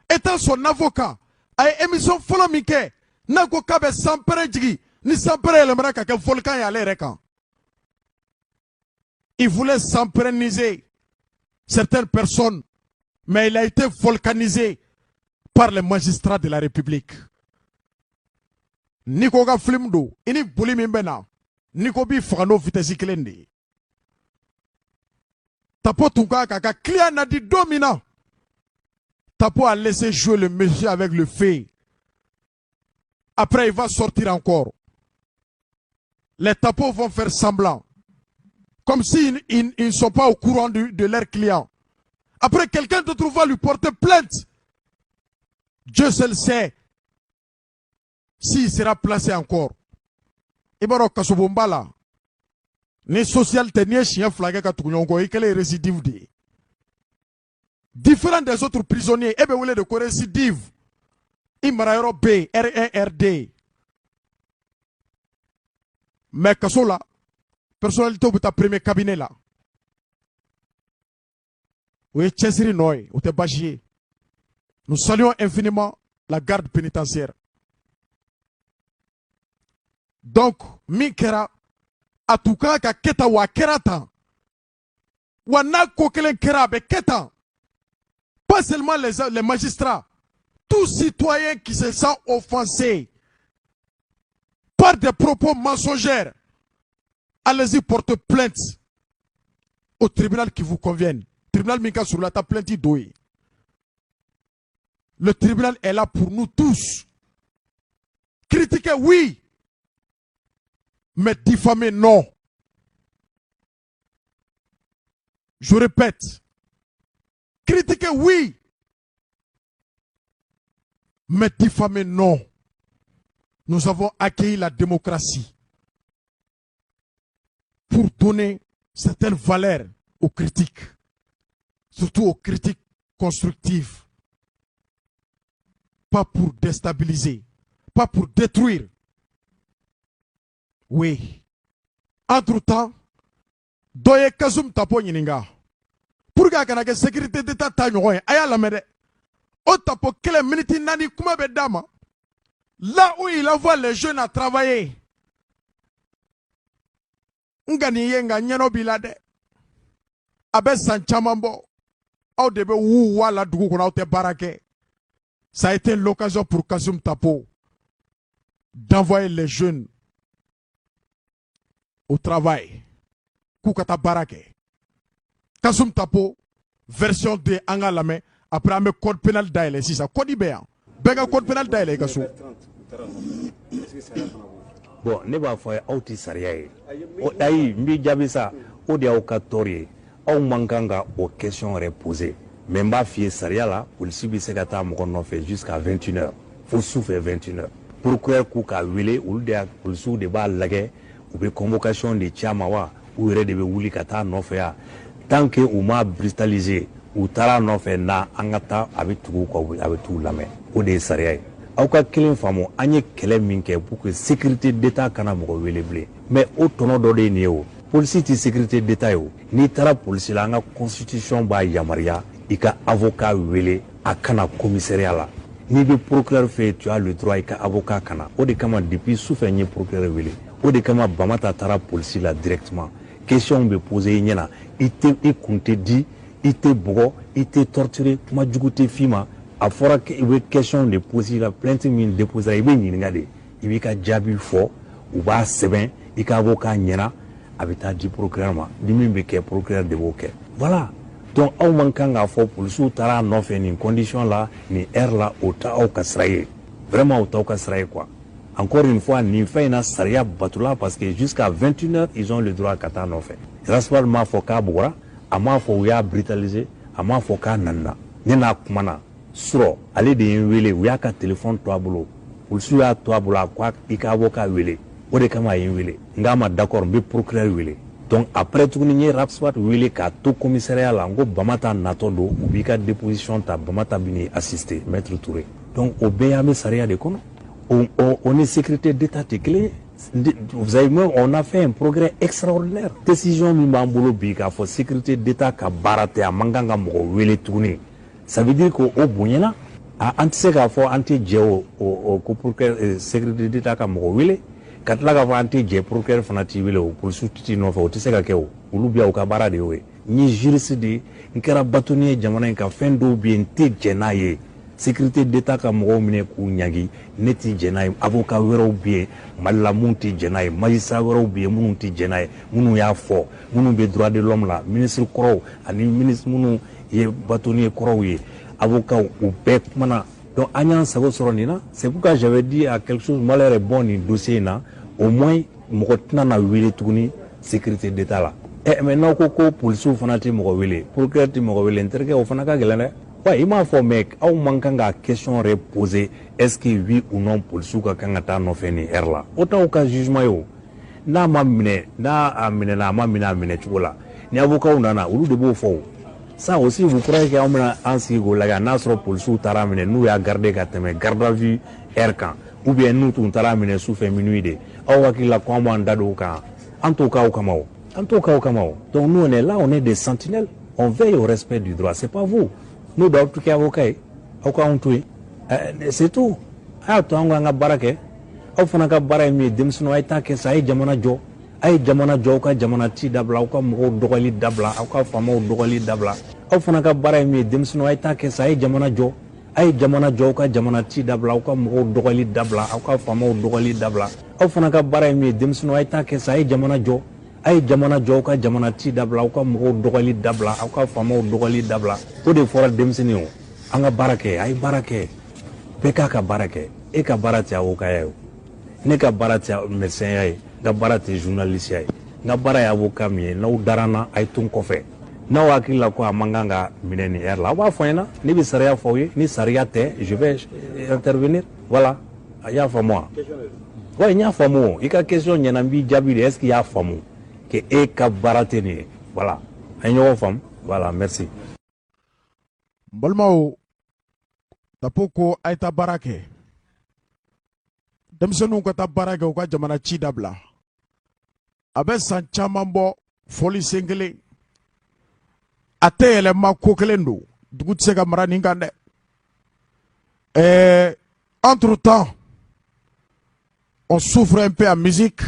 étant son avocat, a émission folomike, nako kabe sampere jigi, ni sampere elemera kake volcan ya lere kan. Il voulait s'empréniser certaines personnes, mais il a été volcanisé par les magistrats de la République. Niko ka film do, ini boli min bena, Niko bi fagano vitesse klendi. Tapo tuka kaka client n'a dit dominant. Tapo a laissé jouer le monsieur avec le feu. Après, il va sortir encore. Les tapos vont faire semblant. Comme s'ils ne sont pas au courant de leurs clients. Après, quelqu'un d'autre va lui porter plainte. Dieu seul sait s'il sera placé encore. Ibaro Kasobombala. Ni social tenir chien flagué ka tunyongo et quel est récidive de. Différent des autres prisonniers, ebe wole de récidive. Imaraero B, R1RD. Mais Kasola, personnalité de ta premier cabinet là. Oui, Chesiri Noy, ou te Bachier. Nous saluons infiniment la garde pénitentiaire. Donc, Mikera, a tout cas, ka keta wa kerata. Wana kokelen kera be keta. Pas seulement les magistrats. Tout citoyen qui se sent offensé par des propos mensongers, allez-y porter plainte au tribunal qui vous convienne. Tribunal Minka sur la table plainte d'Oé. Le tribunal est là pour nous tous. Critiquer, oui. Mais diffamer, non. Je répète. Critiquer, oui. Mais diffamer, non. Nous avons accueilli la démocratie pour donner certaines valeurs aux critiques, surtout aux critiques constructives. Pas pour déstabiliser, pas pour détruire. Oui. Entre-temps, Doye Kazum Tapo Yininga. Pour que la sécurité d'État taille, aya la mede. O tapo quelle minute nani kuma bedama. Là où il envoie les jeunes à travailler. Ngani yenga nyano bilade. Abe sanchamambo. Au début ou wala dugu kuna te barake. Ça a été l'occasion pour Kazum Tapo d'envoyer les jeunes au travail. Koukata barake. Kazum Tapo, version 2 Angalame, après un code pénal d'aile, si ça, code IBA. Bega code pénal d'aile, Gassou. Bon, ne b'a fɔ aw tɛ sariya ye. Ayi, n b'i jaabi sa, o de y'aw ka tort ye. Aw man kan ka o question yɛrɛ poser. Mais n b'a f'i ye sariya la, polisi bɛ se ka taa mɔgɔ nɔfɛ jusqu'à 21h. Fo sufɛ 21h. Procureur k'u ka wele, olu de y'a polisiw de b'a lajɛ, u bɛ convocation de ci a ma wa, u yɛrɛ de bɛ wuli ka taa nɔfɛ ya. Tant que u ma brutaliser, u taara nɔfɛ na an ka taa a bɛ tugu kɔ, a bɛ t'u lamɛn. O de ye sariya ye. Aw ka kelen faamu an ye kɛlɛ min kɛ pour que sécurité d'État kana mɔgɔ wele bilen. Mais o tɔnɔ dɔ de ye nin ye o. Polisi tɛ sécurité d'État ye o. N'i taara polisi la an ka constitution b'a yamaruya i ka avocat wele a kana commissariat la. N'i bɛ procureur fɛ yen tu as le droit i ka avocat kana. O de kama depuis sufɛ n ye procureur wele. O de kama Bamata taara polisi la directement. Question bɛ poser i ɲɛna i kun tɛ di i tɛ bugɔ i tɛ torturer kuma jugu tɛ f'i ma. A fɔra i bɛ question de poser la plainte min déposer i bɛ ɲininka de i b'i ka jaabi fɔ u b'a sɛbɛn i ka avocat ɲɛna a bɛ taa di procureur ma ni min bɛ kɛ procureur de b'o kɛ voilà donc aw man kan k'a fɔ polisiw taara a nɔfɛ nin condition la nin heure la o ta aw ka sira ye vraiment o t'aw ka sira ye quoi encore une fois nin fɛn in na sariya batula parce que jusqu'à 21h ils ont le droit ka taa nɔfɛ Raspal m'a fɔ k'a bugɔra a m'a fɔ u y'a brutaliser a m'a fɔ k'a nanina ne n'a kumana sɔrɔ ale de ye n wele u y'a ka téléphone to a bolo polisiw y'a to a bolo a ko i ka avocat wele o de kama a ye n wele n k'a ma d'accord n bɛ procureur wele donc après tuguni n ye Rapspat wele k'a to commissariat la n ko Bamata natɔ don u b'i ka déposition ta Bamata bɛ n'i assister maître Touré donc o bɛɛ y'an bɛ sariya de kɔnɔ o ni sécurité d'État tɛ kelen ye vous avez vu on a fait un progrès extraordinaire décision min b'an bolo bi k'a fɔ sécurité d'État ka baara tɛ a man kan ka mɔgɔ wele tuguni ça veut dire qu'au bonyana an tɛ se k'a fɔ an tɛ jɛ o ko pour que sécurité d'État ka mɔgɔ wele ka tila k'a fɔ an tɛ jɛ procureur fana t'i wele o polisiw t'i nɔfɛ o tɛ se ka kɛ o olu bɛ yan u ka baara de y'o ye n ye juriste de ye n kɛra bâtonnier ye jamana in kan fɛn dɔw bɛ yen n tɛ jɛ n'a ye sécurité d'état ka mɔgɔw minɛ k'u ɲagi ne tɛ jɛ n'a ye avocat wɛrɛw bɛ yen Mali la minnu tɛ jɛ n'a ye magistrat wɛrɛw bɛ yen minnu tɛ jɛ n'a ye minnu y'a fɔ minnu bɛ droit de l'homme la ministre kɔrɔw ani ministre minnu ye bâtonnier kɔrɔw ye avocat u bɛɛ kumana donc an y'an sago sɔrɔ nin na c'est pourquoi j'avais dit à quelque chose Mali yɛrɛ bɔ nin dossier in na au moins mɔgɔ tɛna na wele tuguni sécurité d'état la mais n'aw ko policiw fana tɛ mɔgɔ wele procureur tɛ mɔgɔ wele n terikɛ o fana ka gɛlɛn dɛ ouais i m'a fɔ mais aw man kan ka question yɛrɛ poser est-ce que oui ou non policiw ka kan ka taa nɔfɛ nin heure la o t'aw ka jugement ye o n'a ma minɛ n'a a minɛna a ma minɛ a minɛ cogo la ni avocat nana olu de b'o fɔ o ça aussi vous croyez que an bɛna an sigi k'o lajɛ n'a sɔrɔ policiw taara minɛ n'u y'a garder ka tɛmɛ garde à vue heure kan ou bien n'u tun taara minɛ sufɛ minuit de aw hakili la ko an b'an da don o kan an t'o k'aw kama o an t'o k'aw kama o donc nous on est là on est des sentinelles on veille au respect du droit c'est pas vous n'u d'aw tɛ kɛ avocat ye aw k'anw to yen c'est tout a y'a to an k'an ka baara kɛ aw fana ka baara ye min ye denmisɛnninw a ye taa kɛ sa a ye jamana jɔ a ye jamana jɔ aw ka jamana ci dabila aw ka mɔgɔw dɔgɔli dabila aw ka faamaw dɔgɔli dabila aw fana ka baara ye min ye denmisɛnninw a ye taa kɛ sa a ye jamana jɔ a ye jamana jɔ aw ka jamana ci dabila aw ka mɔgɔw dɔgɔli dabila aw ka faamaw dɔgɔli dabila aw fana ka baara ye min ye denmisɛnninw a ye taa kɛ sa a ye jamana jɔ a ye jamana jɔ aw ka jamana ci dabila aw ka mɔgɔw dɔgɔli dabila aw ka faamaw dɔgɔli dabila o de fɔra denmisɛnnin o an ka baara kɛ a ye baara kɛ bɛɛ k'a ka baara kɛ e ka baara tɛ avocat ye o ne ka baara tɛ médecin ya ye n ka baara tɛ journaliste ya ye n ka baara ye avocat min ye n'aw dara n na a ye to n kɔfɛ n'aw hakili la ko a man kan ka minɛ nin heure la aw b'a fɔ n ɲɛna ne bɛ sariya fɔ aw ye ni sariya tɛ je vais intervenir voilà a y'a faamu wa wa n y'a faamu o i ka question ɲɛna n b'i jaabi de est ce que i y'a faamu que e ka baara tɛ nin ye voilà an ye ɲɔgɔn faamu voilà merci. n balimaw tapo ko a ye taa baara kɛ denmisɛnninw ka taa baara kɛ u ka jamana ci dabila a bɛ san caman bɔ fɔli sen kelen a tɛ yɛlɛma ko kelen don dugu tɛ se ka mara nin kan dɛ entre temps on souffre un peu en musique